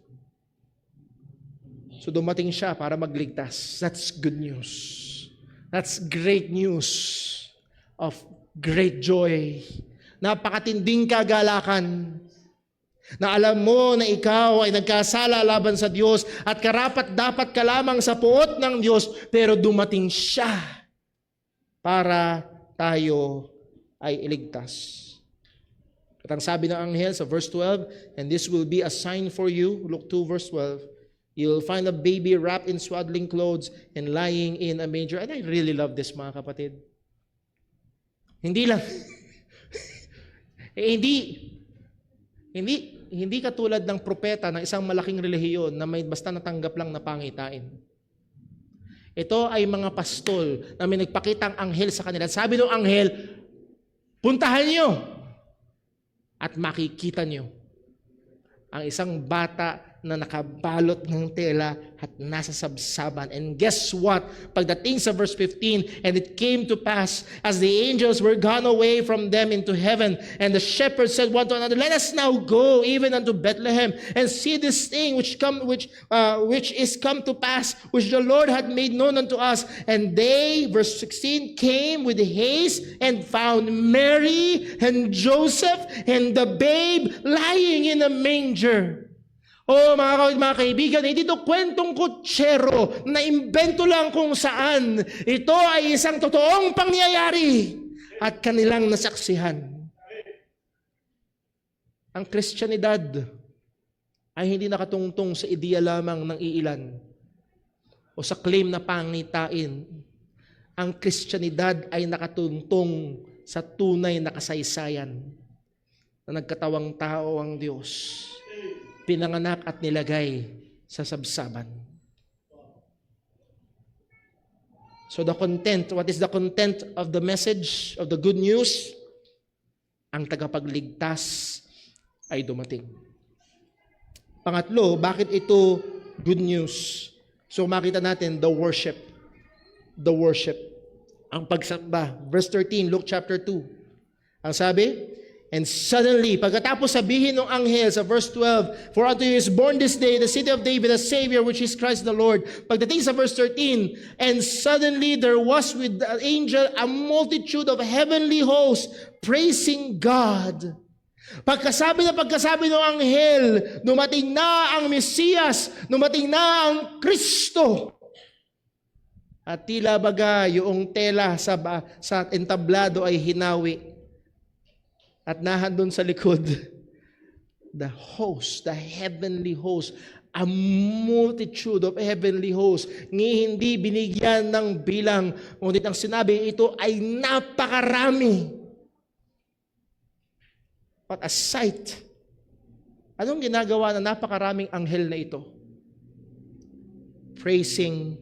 So dumating siya para magligtas. That's good news. That's great news of great joy. Napakatinding kagalakan na alam mo na ikaw ay nagkasala laban sa Diyos at karapat dapat ka lamang sa puot ng Diyos, pero dumating siya para tayo ay iligtas. At ang sabi ng anghel sa verse 12, and this will be a sign for you, Luke 2 verse 12, you'll find a baby wrapped in swaddling clothes and lying in a manger. And I really love this, mga kapatid. Hindi lang hindi katulad ng propeta ng isang malaking relihiyon na may basta natanggap lang na pangitain. Ito ay mga pastol na may nagpakitang anghel sa kanila. Sabi ng anghel, puntahan nyo at makikita nyo ang isang bata na nakabalot ng tela at nasa sabsaban. And guess what? Pagdating sa verse 15, and it came to pass as the angels were gone away from them into heaven, and the shepherds said one to another, let us now go even unto Bethlehem and see this thing which is come to pass, which the Lord had made known unto us. And they, verse 16, came with haste and found Mary and Joseph and the babe lying in a manger. Mga kaibigan, hindi ito kwentong kutsero na imbento lang kung saan. Ito ay isang totoong pangyayari at kanilang nasaksihan. Ang Kristyanidad ay hindi nakatungtong sa ideya lamang ng iilan o sa claim na pangitain. Ang Kristyanidad ay nakatungtong sa tunay na kasaysayan na nagkatawang tao ang Diyos, pinanganak at nilagay sa sabsaban. So what is the content of the message, of the good news? Ang tagapagligtas ay dumating. Pangatlo, bakit ito good news? So makita natin the worship. The worship. Ang pagsamba. Verse 13, Luke chapter 2. Ang sabi, and suddenly, pagkatapos sabihin ng anghel sa verse 12, for unto you is born this day the city of David a Savior, which is Christ the Lord. Pagdating sa verse 13, and suddenly there was with the angel a multitude of heavenly hosts praising God. Pagkasabi ng anghel, dumating na ang Mesiyas, dumating na ang Kristo. At tila baga yung tela sa entablado ay hinawi. At nahandun sa likod, the host, the heavenly host, a multitude of heavenly hosts, hindi binigyan ng bilang, ngunit ang sinabi, ito ay napakarami. What a sight. Anong ginagawa na napakaraming anghel na ito? Praising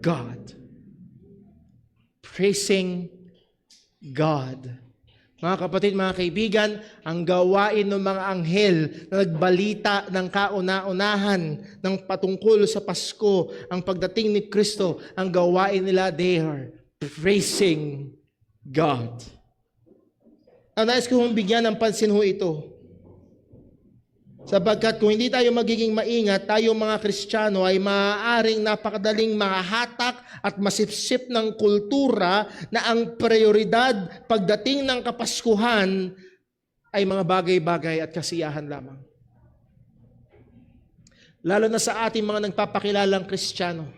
God. Praising God. Mga kapatid, mga kaibigan, ang gawain ng mga anghel na nagbalita ng kauna-unahan ng patungkol sa Pasko, ang pagdating ni Kristo, ang gawain nila, they are praising God. Nais ko bigyan ng pansin ho ito. Sapagkat kung hindi tayo magiging maingat, tayo mga Kristiyano ay maaaring napakadaling mahahatak at masipsip ng kultura na ang prioridad pagdating ng Kapaskuhan ay mga bagay-bagay at kasiyahan lamang. Lalo na sa ating mga nagpapakilalang Kristiyano.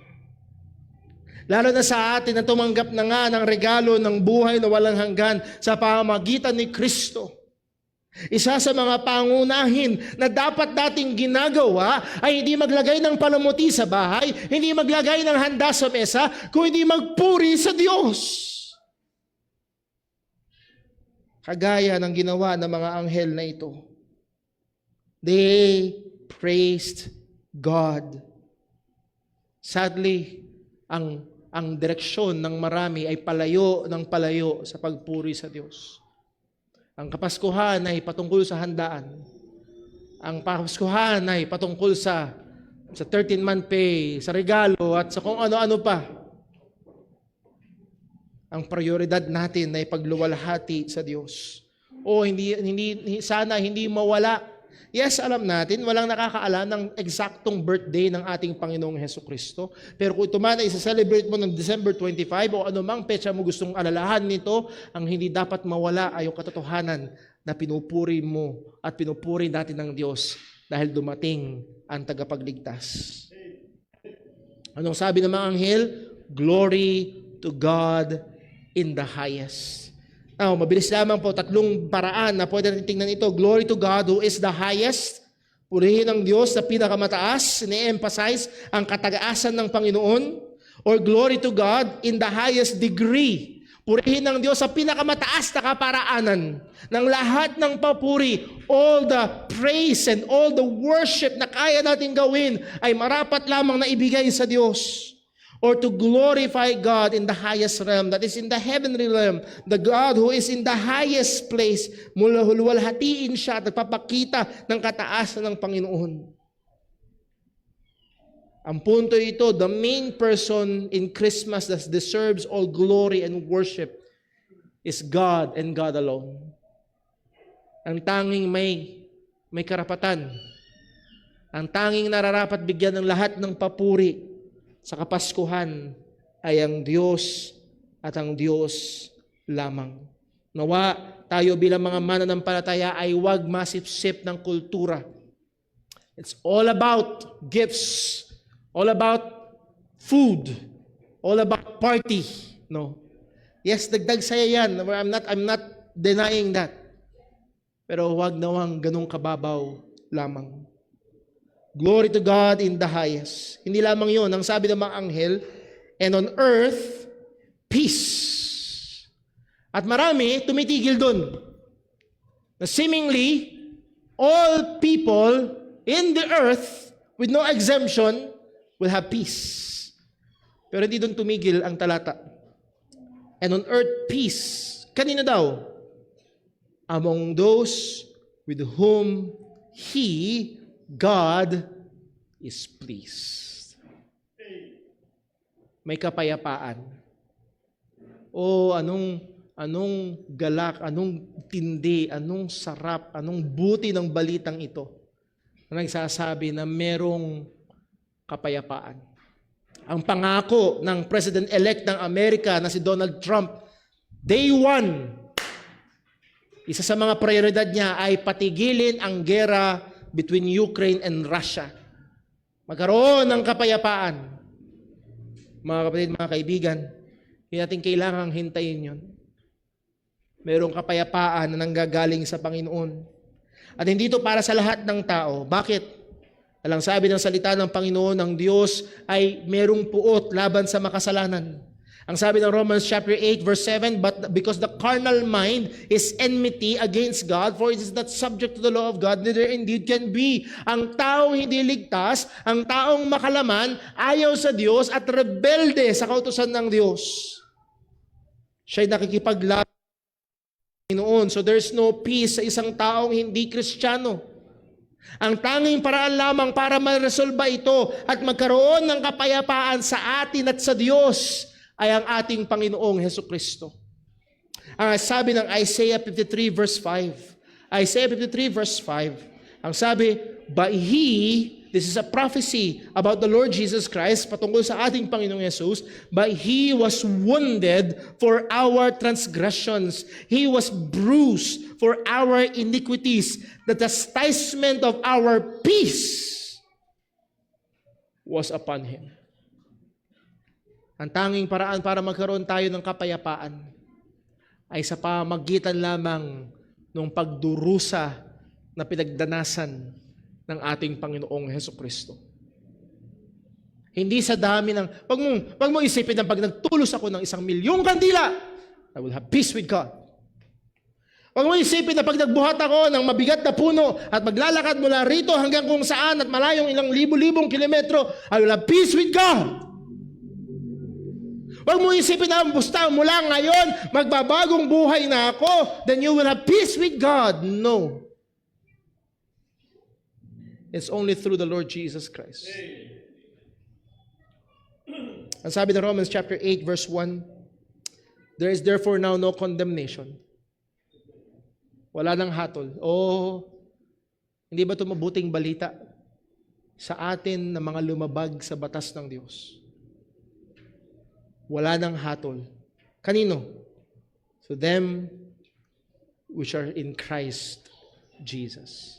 Lalo na sa atin na tumanggap na nga ng regalo ng buhay na walang hanggan sa pamamagitan ni Kristo. Isa sa mga pangunahin na dapat dating ginagawa ay hindi maglagay ng palamuti sa bahay, hindi maglagay ng handa sa mesa, kundi magpuri sa Diyos. Kagaya ng ginawa ng mga anghel na ito. They praised God. Sadly, ang direksyon ng marami ay palayo ng palayo sa pagpuri sa Diyos. Ang Kapaskuhan ay patungkol sa handaan. Ang Kapaskuhan ay patungkol sa 13-month pay, sa regalo, at sa kung ano-ano pa. Ang prioridad natin ay pagluwalhati sa Diyos. Sana hindi mawala. Yes, alam natin, walang nakakaalam ng eksaktong birthday ng ating Panginoong Hesukristo. Pero kung ito man ay isa-celebrate mo ng December 25 o anumang petsa mo gustong alalahan nito, ang hindi dapat mawala ay yung katotohanan na pinupuri mo at pinupuri natin ng Diyos dahil dumating ang tagapagligtas. Anong sabi ng mga anghel? Glory to God in the highest. Now, mabilis lamang po, 3 paraan na pwede natin tingnan ito. Glory to God who is the highest. Purihin ang Diyos na pinakamataas. Ni-emphasize ang katagaasan ng Panginoon. Or glory to God in the highest degree. Purihin ang Diyos sa pinakamataas na kaparaanan ng lahat ng papuri. All the praise and all the worship na kaya natin gawin ay marapat lamang na ibigay sa Diyos. Or to glorify God in the highest realm, that is in the heavenly realm, the God who is in the highest place, luwalhatiin siya at nagpapakita ng kataasan ng Panginoon. Ang punto ito, the main person in Christmas that deserves all glory and worship is God and God alone. Ang tanging may karapatan, ang tanging nararapat bigyan ng lahat ng papuri sa Kapaskuhan ay ang Diyos at ang Diyos lamang. Nawa tayo bilang mga mananampalataya ay huwag masipsip ng kultura. It's all about gifts, all about food, all about party. No. Yes, dagdag saya yan. I'm not denying that. Pero huwag nawang ganung kababaw lamang. Glory to God in the highest. Hindi lamang yun. Ang sabi ng mga anghel, and on earth, peace. At marami tumitigil dun. Na seemingly, all people in the earth, with no exemption, will have peace. Pero hindi dun tumigil ang talata. And on earth, peace. Kanino daw? Among those with whom He, God is pleased. May kapayapaan. Anong galak, anong tindi, anong sarap, anong buti ng balitang ito na nagsasabi na merong kapayapaan. Ang pangako ng President-elect ng Amerika na si Donald Trump, day 1, isa sa mga prioridad niya ay patigilin ang gera between Ukraine and Russia. Magkaroon ng kapayapaan. Mga kapatid, mga kaibigan, hindi natin kailangang hintayin yun. Merong kapayapaan na nanggagaling sa Panginoon. At hindi ito para sa lahat ng tao. Bakit? Alang sabi ng salita ng Panginoon, ang Diyos ay merong puot laban sa makasalanan. Ang sabi ng Romans chapter 8 verse 7, but because the carnal mind is enmity against God, for it is not subject to the law of God, neither indeed can be. Ang taong hindi ligtas, ang taong makalaman, ayaw sa Diyos at rebelde sa kautusan ng Diyos. Siya'y nakikipaglaban sa Panginoon. So there's no peace sa isang taong hindi Kristiyano. Ang tanging paraan lamang para ma-resolba ito at magkaroon ng kapayapaan sa atin at sa Diyos ay ang ating Panginoong Hesukristo. Ang sabi ng Isaiah 53 verse 5. Isaiah 53 verse 5. Ang sabi, but He, this is a prophecy about the Lord Jesus Christ, patungkol sa ating Panginoong Jesus, but He was wounded for our transgressions. He was bruised for our iniquities. The chastisement of our peace was upon Him. Ang tanging paraan para magkaroon tayo ng kapayapaan ay sa pamagitan lamang ng pagdurusa na pinagdanasan ng ating Panginoong Hesukristo. Hindi sa dami ng, wag mo isipin na pag nagtulos ako ng 1,000,000 kandila, I will have peace with God. Wag mo isipin na pag nagbuhat ako ng mabigat na puno at maglalakad mula rito hanggang kung saan at malayong ilang libu-libong kilometro, I will have peace with God. Wag mo isipin na basta mula ngayon, magbabagong buhay na ako, then you will have peace with God. No. It's only through the Lord Jesus Christ. Ang sabi ng Romans chapter 8 verse 1, there is therefore now no condemnation. Wala nang hatol. Hindi ba ito mabuting balita sa atin na mga lumabag sa batas ng Diyos? Wala nang hatol. Kanino? To them which are in Christ Jesus.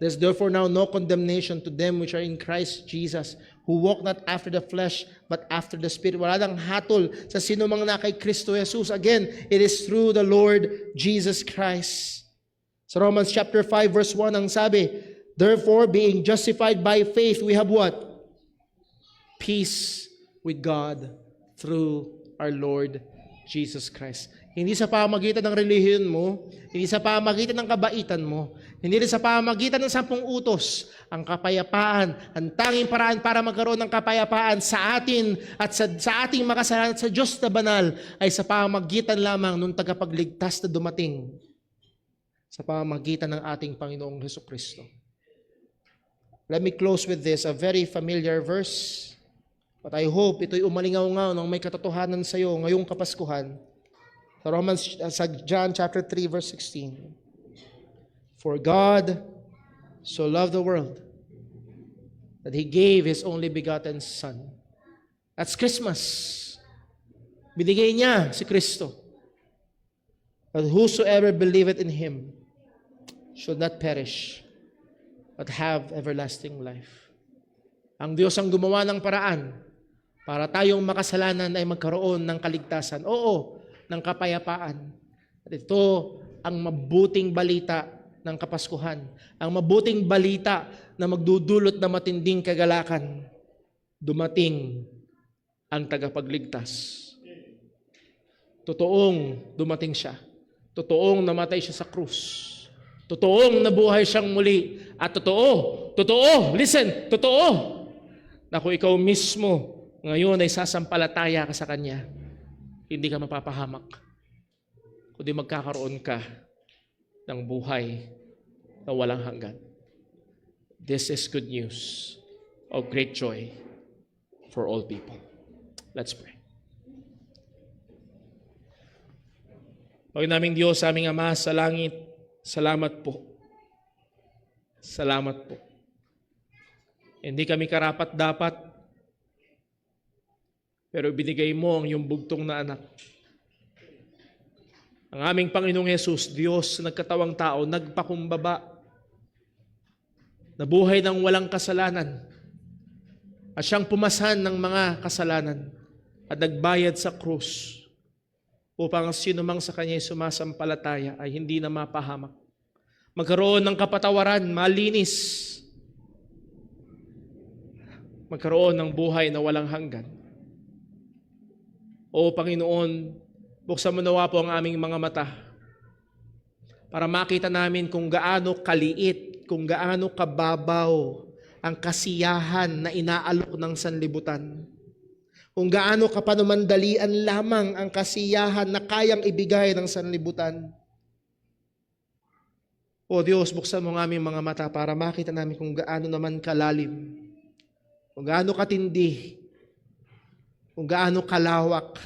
There's therefore now no condemnation to them which are in Christ Jesus, who walk not after the flesh, but after the Spirit. Wala nang hatol sa sino mang na kay Kristo Jesus. Again, it is through the Lord Jesus Christ. Sa Romans chapter 5 verse 1 ang sabi, therefore, being justified by faith, we have what? Peace with God through our Lord Jesus Christ. Hindi sa pamagitan ng relihiyon mo, hindi sa pamagitan ng kabaitan mo, hindi rin sa pamagitan ng 10 utos, ang kapayapaan, ang tanging paraan para magkaroon ng kapayapaan sa atin at sa ating makasalanan sa Diyos na banal ay sa pamagitan lamang ng tagapagligtas na dumating sa pamagitan ng ating Panginoong Hesukristo. Let me close with this, a very familiar verse, but I hope ito'y umalingaw-ngaw ng may katotohanan sa iyo ngayong Kapaskuhan. Sa John chapter 3 verse 16. For God so loved the world that He gave His only begotten Son. That's Christmas. Binigay niya si Kristo. That whosoever believeth in Him should not perish, but have everlasting life. Ang Diyos ang gumawa ng paraan para tayong makasalanan ay magkaroon ng kaligtasan. Oo, ng kapayapaan. At ito ang mabuting balita ng Kapaskuhan. Ang mabuting balita na magdudulot na matinding kagalakan. Dumating ang tagapagligtas. Totoong dumating siya. Totoong namatay siya sa krus. Totoong nabuhay siyang muli. At listen, totoo, na kung ikaw mismo ngayon ay sasampalataya ka sa Kanya, hindi ka mapapahamak, kundi magkakaroon ka ng buhay na walang hanggan. This is good news of great joy for all people. Let's pray. Panginoon naming Diyos, aming Ama sa langit, salamat po. Salamat po. Hindi kami karapat-dapat, pero binigay mo ang iyong bugtong na anak. Ang aming Panginoong Hesus, Diyos nagkatawang tao, nagpakumbaba, nabuhay ng walang kasalanan, at siyang pumasan ng mga kasalanan, at nagbayad sa krus, upang sino mang sa Kanya sumasampalataya ay hindi na mapahamak. Magkaroon ng kapatawaran, malinis, magkaroon ng buhay na walang hanggan. O Panginoon, buksan mo nawa po ang aming mga mata para makita namin kung gaano kaliit, kung gaano kababaw ang kasiyahan na inaalok ng sanlibutan. Kung gaano kapanumandalian lamang ang kasiyahan na kayang ibigay ng sanlibutan. O Diyos, buksan mo ang aming mga mata para makita namin kung gaano naman kalalim, kung gaano katindi, kung gaano kalawak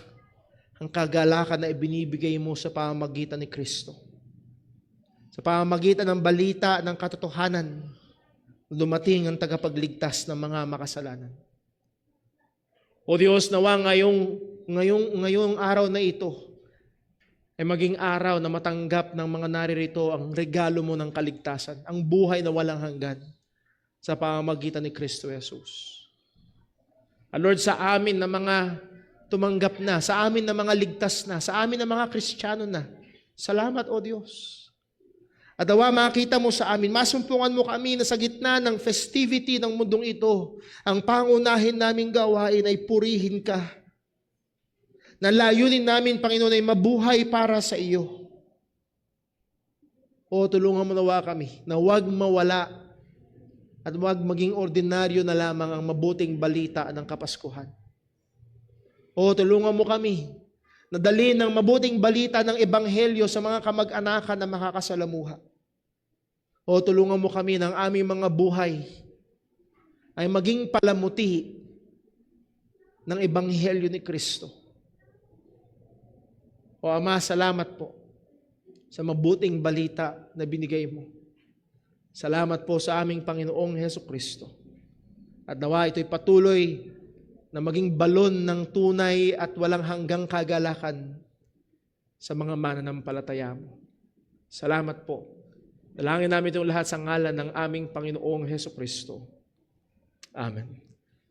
ang kagalakan na ibinibigay mo sa pamamagitan ni Kristo. Sa pamamagitan ng balita ng katotohanan, dumating ang tagapagligtas ng mga makasalanan. O Diyos, nawa ngayong araw na ito ay maging araw na matanggap ng mga naririto ang regalo mo ng kaligtasan, ang buhay na walang hanggan sa pamamagitan ni Kristo Jesus. Lord, sa amin na mga tumanggap na, sa amin na mga ligtas na, sa amin na mga Kristiyano na. Salamat, O Diyos. At nawa makita mo sa amin, masumpungan mo kami na sa gitna ng festivity ng mundong ito, ang pangunahin naming gawain ay purihin ka. Na layunin namin, Panginoon, ay mabuhay para sa iyo. O tulungan mo nawa kami na huwag mawala at huwag maging ordinaryo na lamang ang mabuting balita ng Kapaskuhan. O tulungan mo kami na dalhin ng mabuting balita ng Ebanghelyo sa mga kamag-anakan na makakasalamuha. O tulungan mo kami ng aming mga buhay ay maging palamuti ng Ebanghelyo ni Kristo. O Ama, salamat po sa mabuting balita na binigay mo. Salamat po sa aming Panginoong Hesukristo. At nawa ito'y patuloy na maging balon ng tunay at walang hanggang kagalakan sa mga mananampalataya mo. Salamat po. Dalangin namin itong lahat sa ngalan ng aming Panginoong Hesukristo. Amen.